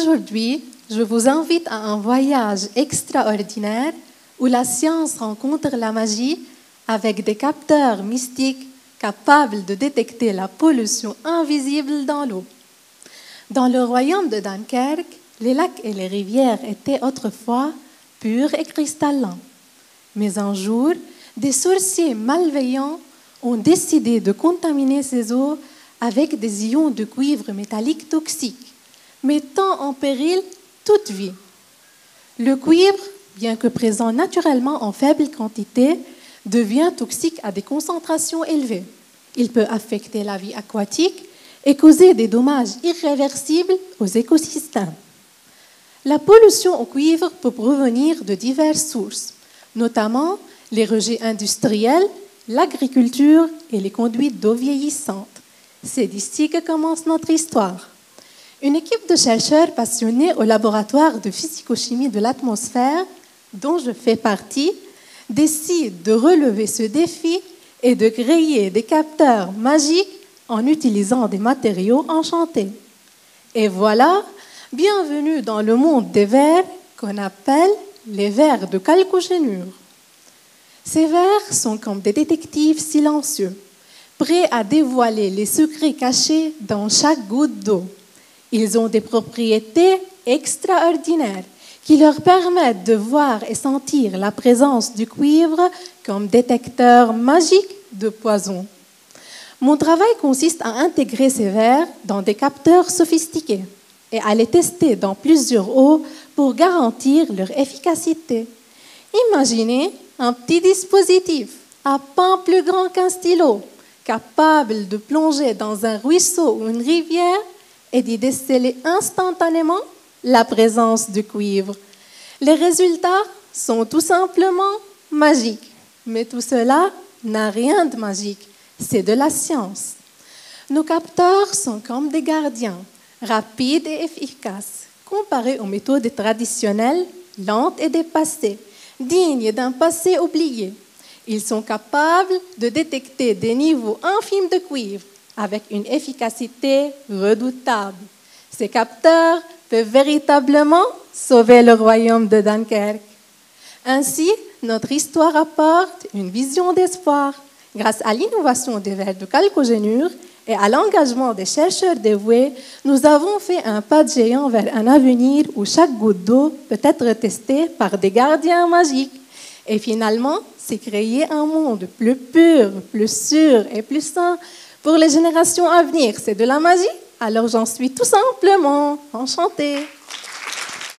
Aujourd'hui, je vous invite à un voyage extraordinaire où la science rencontre la magie avec des capteurs mystiques capables de détecter la pollution invisible dans l'eau. Dans le royaume de Dunkerque, les lacs et les rivières étaient autrefois purs et cristallins. Mais un jour, des sorciers malveillants ont décidé de contaminer ces eaux avec des ions de cuivre métallique toxiques, mettant en péril toute vie. Le cuivre, bien que présent naturellement en faible quantité, devient toxique à des concentrations élevées. Il peut affecter la vie aquatique et causer des dommages irréversibles aux écosystèmes. La pollution au cuivre peut provenir de diverses sources, notamment les rejets industriels, l'agriculture et les conduites d'eau vieillissantes. C'est d'ici que commence notre histoire. Une équipe de chercheurs passionnés au laboratoire de physico-chimie de l'atmosphère, dont je fais partie, décide de relever ce défi et de créer des capteurs magiques en utilisant des matériaux enchantés. Et voilà, bienvenue dans le monde des vers qu'on appelle les vers de chalcogénure. Ces vers sont comme des détectives silencieux, prêts à dévoiler les secrets cachés dans chaque goutte d'eau. Ils ont des propriétés extraordinaires qui leur permettent de voir et sentir la présence du cuivre comme détecteur magique de poison. Mon travail consiste à intégrer ces vers dans des capteurs sophistiqués et à les tester dans plusieurs eaux pour garantir leur efficacité. Imaginez un petit dispositif à peine plus grand qu'un stylo, capable de plonger dans un ruisseau ou une rivière et d'y déceler instantanément la présence du cuivre. Les résultats sont tout simplement magiques. Mais tout cela n'a rien de magique, c'est de la science. Nos capteurs sont comme des gardiens, rapides et efficaces, comparés aux méthodes traditionnelles, lentes et dépassées, dignes d'un passé oublié. Ils sont capables de détecter des niveaux infimes de cuivre avec une efficacité redoutable. Ces capteurs peuvent véritablement sauver le royaume de Dunkerque. Ainsi, notre histoire apporte une vision d'espoir. Grâce à l'innovation des vers de chalcogénure et à l'engagement des chercheurs dévoués, nous avons fait un pas de géant vers un avenir où chaque goutte d'eau peut être testée par des gardiens magiques. Et finalement, c'est créer un monde plus pur, plus sûr et plus sain pour les générations à venir. C'est de la magie? Alors j'en suis tout simplement enchantée.